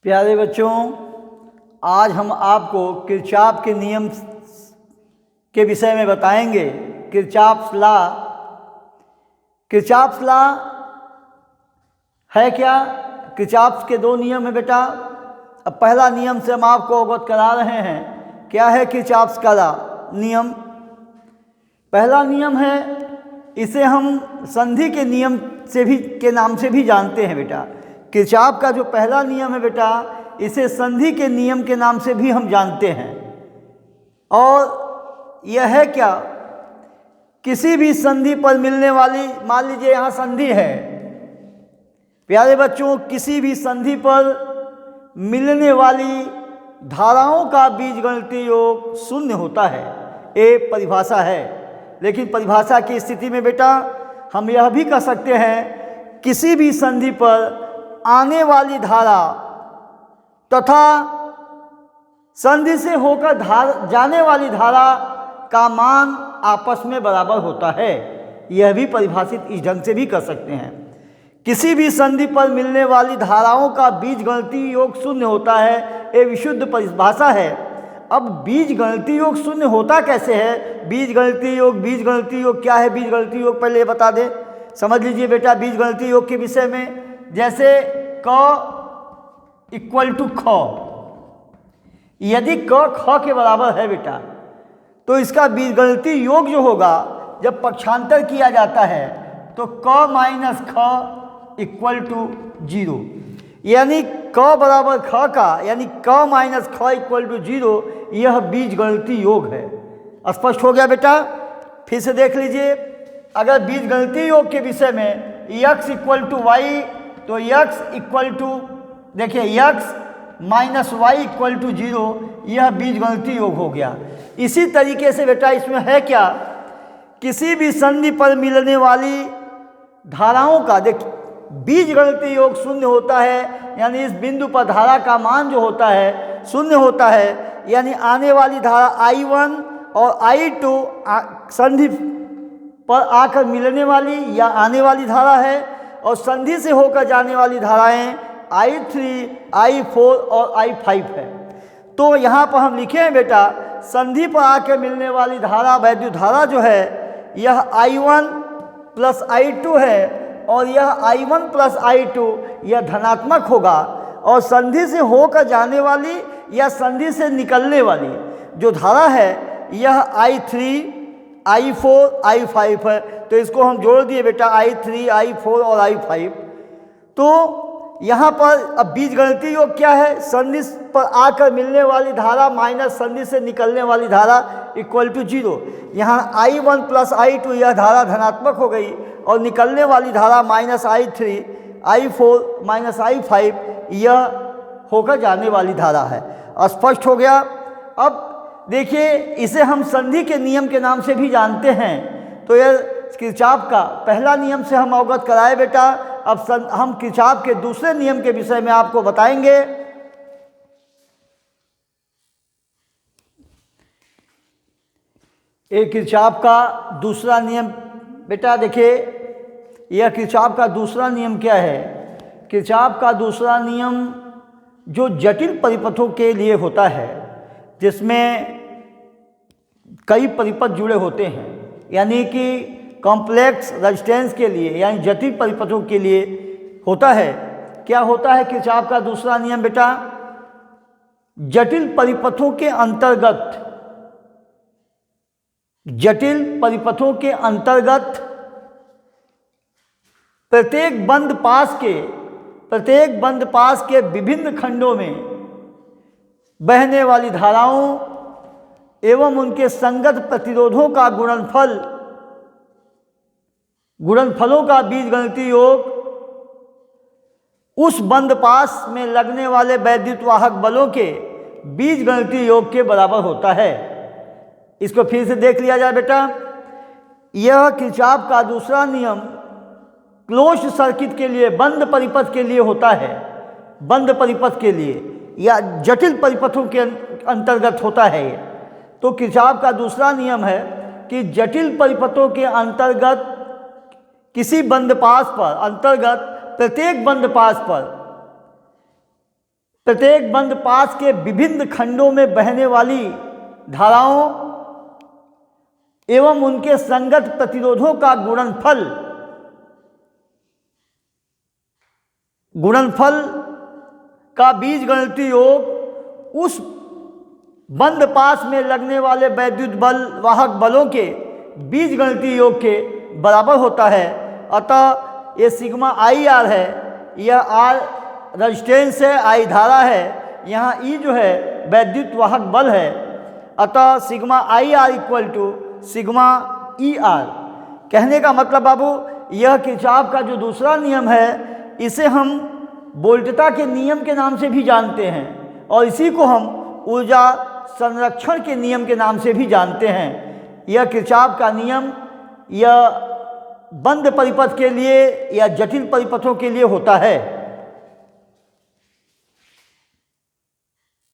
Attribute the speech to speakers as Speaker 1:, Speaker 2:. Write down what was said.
Speaker 1: प्यारे बच्चों, आज हम आपको किरचॉफ के नियम के विषय में बताएंगे। Kirchhoff's law. किरचॉफ्स लॉ है क्या? किरचॉफ्स के दो नियम हैं बेटा। अब पहला नियम से हम आपको अवगत करा रहे हैं। क्या है किरचॉफ्स का लॉ? नियम। पहला नियम है, इसे हम संधि के नियम से भी के नाम से भी जानते हैं बेटा। किरचॉफ का जो पहला नियम है बेटा, इसे संधि के नियम के नाम से भी हम जानते हैं। और यह है क्या? किसी भी संधि पर मिलने वाली, मान लीजिए यहाँ संधि है प्यारे बच्चों, किसी भी संधि पर मिलने वाली धाराओं का बीजगणितीय योग शून्य होता है। ये परिभाषा है। लेकिन परिभाषा की स्थिति में बेटा हम यह भी कह सकते हैं, किसी भी संधि पर आने वाली धारा तथा संधि से होकर जाने वाली धारा का मान आपस में बराबर होता है। यह भी परिभाषित इस ढंग से भी कर सकते हैं, किसी भी संधि पर मिलने वाली धाराओं का बीजगणितीय योग शून्य होता है। ये विशुद्ध परिभाषा है। अब बीजगणितीय योग शून्य होता कैसे है? बीजगणितीय योग क्या है? बीजगणितीय योग पहले ये बता दें, समझ लीजिए बेटा बीजगणितीय योग के विषय में। जैसे क इक्वल टू ख, यदि क ख के बराबर है बेटा, तो इसका बीजगणितीय योग जो होगा, जब पक्षांतर किया जाता है तो क माइनस ख इक्वल टू 0, यानी क बराबर ख का, यानी क माइनस ख इक्वल टू 0, यह बीजगणितीय योग है। स्पष्ट हो गया बेटा? फिर से देख लीजिए, अगर बीजगणितीय योग के विषय में x इक्वल टू वाई, तो x इक्वल टू, देखिए x minus y equal to 0, यह बीजगणितीय योग हो गया। इसी तरीके से बेटा इसमें है क्या? किसी भी संधि पर मिलने वाली धाराओं का, देखिए बीजगणितीय योग शून्य होता है, यानी इस बिंदु पर धारा का मान जो होता है शून्य होता है, यानी आने वाली धारा I1 और I2 संधि पर आकर मिलने वाली या आने वाली धारा है, और संधि से होकर जाने वाली धाराएं I3, I4 और I5 है। तो यहाँ पर हम लिखे हैं बेटा, संधि पर आकर मिलने वाली धारा, वैद्युत धारा जो है, यह I1 प्लस I2 है, और यह I1 प्लस I2 यह धनात्मक होगा। और संधि से होकर जाने वाली या संधि से निकलने वाली जो धारा है, यह I3, I4, I5 है। तो इसको हम जोड़ दिए बेटा, I3, I4 और I5। तो यहाँ पर अब बीजगणितीय योग क्या है? संधि पर आकर मिलने वाली धारा माइनस संधि से निकलने वाली धारा इक्वल टू 0। यहाँ I1 प्लस I2 यह धारा धनात्मक हो गई, और निकलने वाली धारा minus I3, I4 minus I5 यह होकर जाने वाली धारा है। स्पष्ट हो गया? अब देखिए, इसे हम संधि के नियम के नाम से भी जानते हैं। तो यह किरचॉफ का पहला नियम से हम अवगत कराए बेटा। अब हम किरचॉफ के दूसरे नियम के विषय में आपको बताएंगे। एक किरचॉफ का दूसरा नियम बेटा, देखिए यह किरचॉफ का दूसरा नियम क्या है? किरचॉफ का दूसरा नियम जो जटिल परिपथों के लिए होता है, जिसमें कई परिपथ जुड़े होते हैं, यानी कि कॉम्प्लेक्स रेजिस्टेंस के लिए, यानी जटिल परिपथों के लिए होता है। क्या होता है किरचॉफ का दूसरा नियम बेटा? जटिल परिपथों के अंतर्गत, जटिल परिपथों के अंतर्गत प्रत्येक बंद पास के विभिन्न खंडों में बहने वाली धाराओं एवं उनके संगत प्रतिरोधों का गुणनफलों का बीजगणितीय योग उस बंद पास में लगने वाले वैद्युत वाहक बलों के बीजगणितीय योग के बराबर होता है। इसको फिर से देख लिया जाए बेटा। यह किरचॉफ का दूसरा नियम क्लोज्ड सर्किट के लिए, बंद परिपथ के लिए होता है। बंद परिपथ के लिए या जटिल परिपथों के अंतर्गत होता है। तो किरचॉफ का दूसरा नियम है कि जटिल परिपथों के अंतर्गत किसी बंद पास पर, प्रत्येक बंद पास पर प्रत्येक बंद पास के विभिन्न खंडों में बहने वाली धाराओं एवं उनके संगत प्रतिरोधों का गुणनफल का बीजगणितीय योग उस बंद पास में लगने वाले वैद्युत बल वाहक बलों के बीजगणितीय योग के बराबर होता है। अतः ये सिग्मा आई आर है, यह आर रेजिस्टेंस है, आई धारा है, यहाँ ई जो है वैद्युत वाहक बल है। अतः sigma I R equal to sigma E R. कहने का मतलब बाबू, यह किरचॉफ का जो दूसरा नियम है इसे हम वोल्टता के नियम के नाम से भी जानते हैं और इसी को हम ऊर्जा संरक्षण के नियम के नाम से भी जानते हैं। यह किरचॉफ का नियम यह बंद परिपथ के लिए या जटिल परिपथों के लिए होता है।